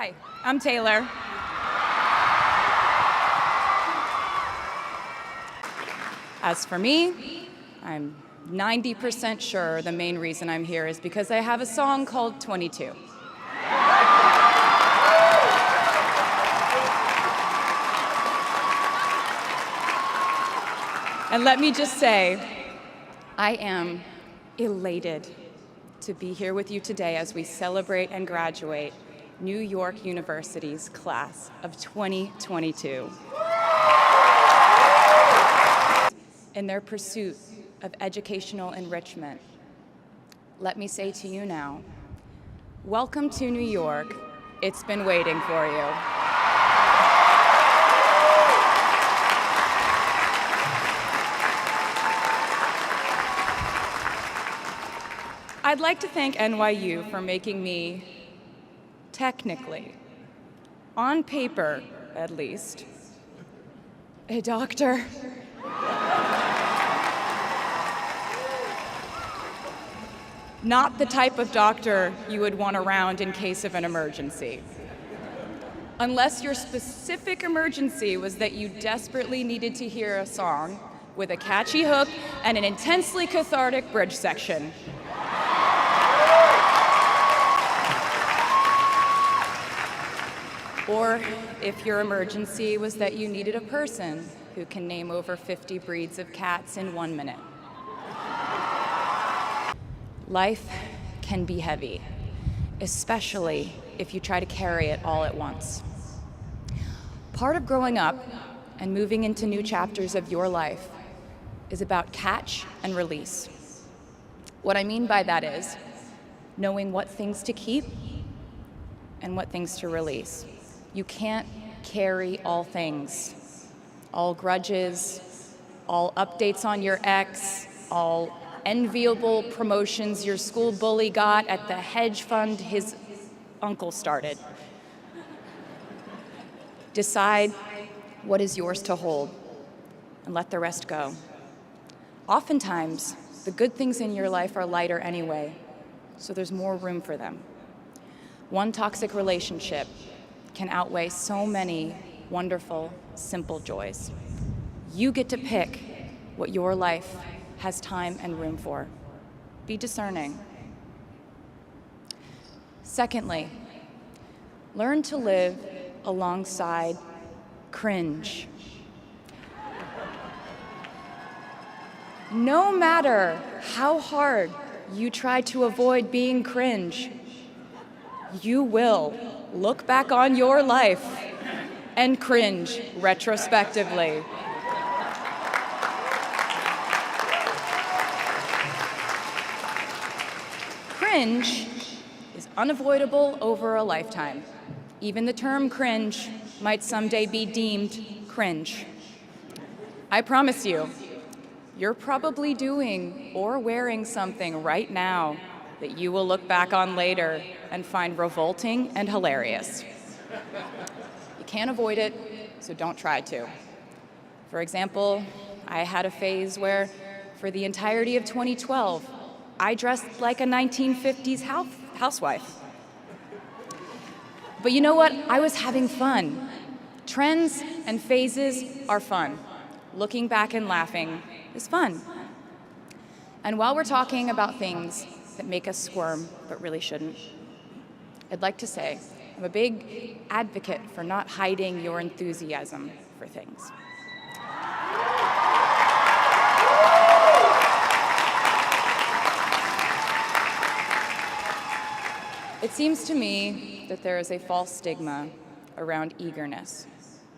Hi, I'm Taylor. As for me, I'm 90% sure the main reason I'm here is because I have a song called 22. And let me just say, I am elated to be here with you today as we celebrate and graduate New York University's class of 2022. In their pursuit of educational enrichment, let me say to you now, welcome to New York. It's been waiting for you. I'd like to thank NYU for making me, technically, on paper at least, a doctor. Not the type of doctor you would want around in case of an emergency. Unless your specific emergency was that you desperately needed to hear a song with a catchy hook and an intensely cathartic bridge section. Or if your emergency was that you needed a person who can name over 50 breeds of cats in 1 minute. Life can be heavy, especially if you try to carry it all at once. Part of growing up and moving into new chapters of your life is about catch and release. What I mean by that is knowing what things to keep and what things to release. You can't carry all things, all grudges, all updates on your ex, all enviable promotions your school bully got at the hedge fund his uncle started. Decide what is yours to hold and let the rest go. Oftentimes, the good things in your life are lighter anyway, so there's more room for them. One toxic relationship can outweigh so many wonderful, simple joys. You get to pick what your life has time and room for. Be discerning. Secondly, learn to live alongside cringe. No matter how hard you try to avoid being cringe, you will look back on your life and cringe retrospectively. Cringe is unavoidable over a lifetime. Even the term cringe might someday be deemed cringe. I promise you, you're probably doing or wearing something right now that you will look back on later and find revolting and hilarious. You can't avoid it, so don't try to. For example, I had a phase where, for the entirety of 2012, I dressed like a 1950s housewife. But you know what? I was having fun. Trends and phases are fun. Looking back and laughing is fun. And while we're talking about things that make us squirm, but really shouldn't, I'd like to say I'm a big advocate for not hiding your enthusiasm for things. It seems to me that there is a false stigma around eagerness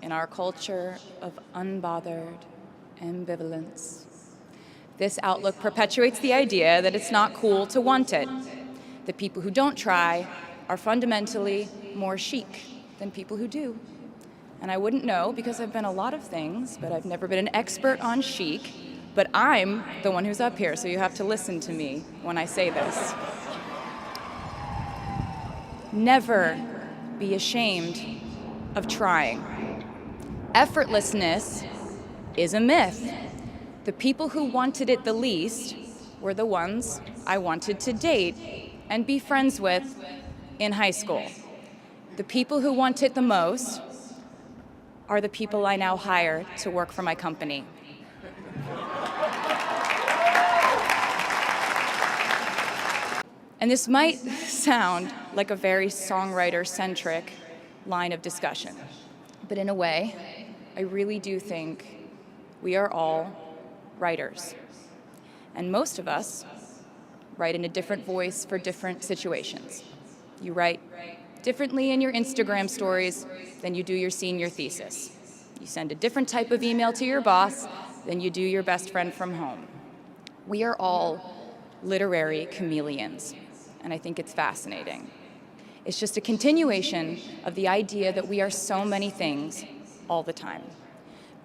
in our culture of unbothered ambivalence. This outlook perpetuates the idea that it's not cool to want it, that people who don't try are fundamentally more chic than people who do. And I wouldn't know because I've been a lot of things, but I've never been an expert on chic, but I'm the one who's up here, so you have to listen to me when I say this. Never be ashamed of trying. Effortlessness is a myth. The people who wanted it the least were the ones I wanted to date and be friends with in high school. The people who want it the most are the people I now hire to work for my company. And this might sound like a very songwriter-centric line of discussion, but in a way, I really do think we are all writers. And most of us write in a different voice for different situations. You write differently in your Instagram stories than you do your senior thesis. You send a different type of email to your boss than you do your best friend from home. We are all literary chameleons, and I think it's fascinating. It's just a continuation of the idea that we are so many things all the time.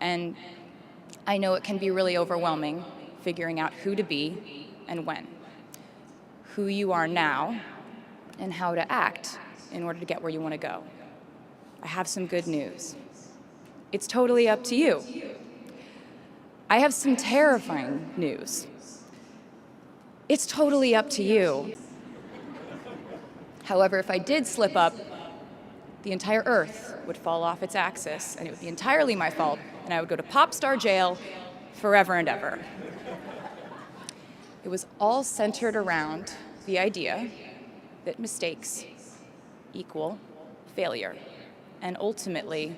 And I know it can be really overwhelming figuring out who to be and when, who you are now, and how to act in order to get where you want to go. I have some good news. It's totally up to you. I have some terrifying news. It's totally up to you. However, if I did slip up, the entire Earth would fall off its axis, and it would be entirely my fault, and I would go to pop star jail forever and ever. It was all centered around the idea that mistakes equal failure, and ultimately,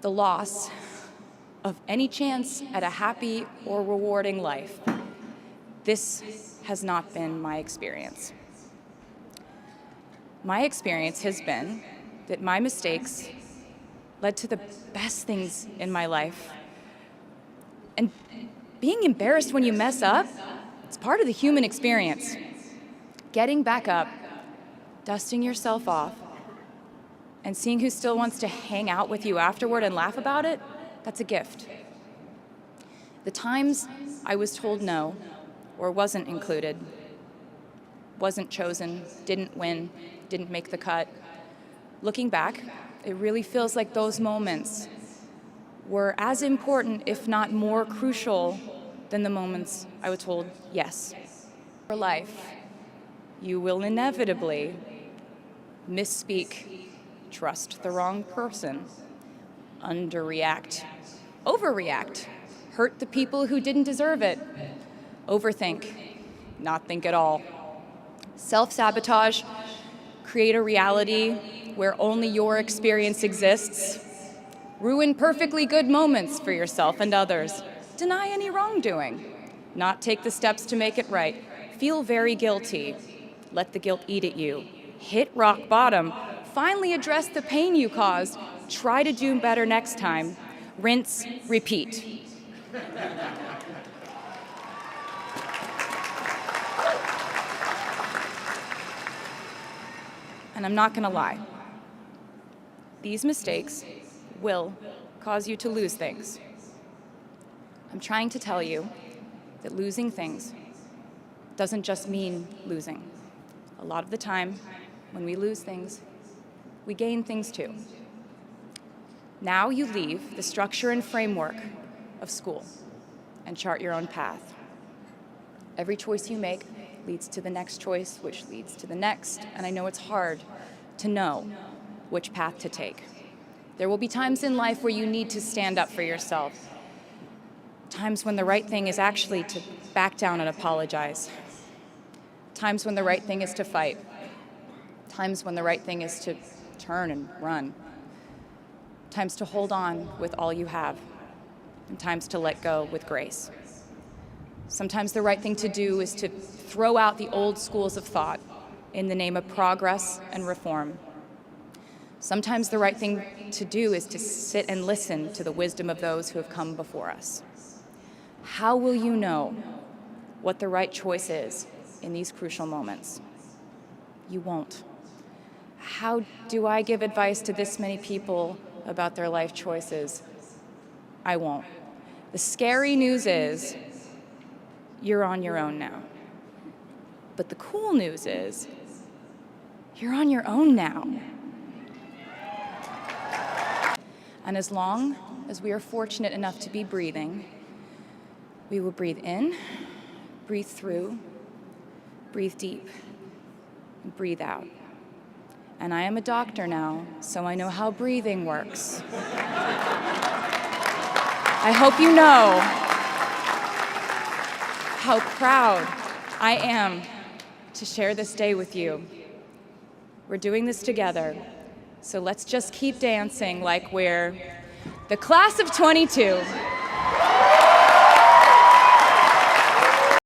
the loss of any chance at a happy or rewarding life. This has not been my experience. My experience has been that my mistakes led to the best things in my life. And being embarrassed when you mess up, it's part of the human experience. Getting back up, dusting yourself off, and seeing who still wants to hang out with you afterward and laugh about it, that's a gift. The times I was told no, or wasn't included, wasn't chosen, didn't win, didn't make the cut, looking back, it really feels like those moments were as important, if not more crucial, than the moments I was told yes. For life, you will inevitably misspeak, trust the wrong person, underreact, overreact, hurt the people who didn't deserve it, overthink, not think at all, self-sabotage, create a reality where only your experience exists, ruin perfectly good moments for yourself and others, deny any wrongdoing, not take the steps to make it right, feel very guilty, let the guilt eat at you, hit rock bottom, finally address the pain you caused, try to do better next time, rinse, repeat. And I'm not gonna lie, these mistakes will cause you to lose things. I'm trying to tell you that losing things doesn't just mean losing. A lot of the time, when we lose things, we gain things too. Now you leave the structure and framework of school and chart your own path. Every choice you make leads to the next choice, which leads to the next, and I know it's hard to know which path to take. There will be times in life where you need to stand up for yourself, times when the right thing is actually to back down and apologize, times when the right thing is to fight, times when the right thing is to turn and run, times to hold on with all you have, and times to let go with grace. Sometimes the right thing to do is to throw out the old schools of thought in the name of progress and reform. Sometimes the right thing to do is to sit and listen to the wisdom of those who have come before us. How will you know what the right choice is in these crucial moments? You won't. How do I give advice to this many people about their life choices? I won't. The scary news is you're on your own now. But the cool news is you're on your own now. And as long as we are fortunate enough to be breathing, we will breathe in, breathe through, breathe deep, and breathe out. And I am a doctor now, so I know how breathing works. I hope you know how proud I am to share this day with you. We're doing this together, so let's just keep dancing like we're the class of 22.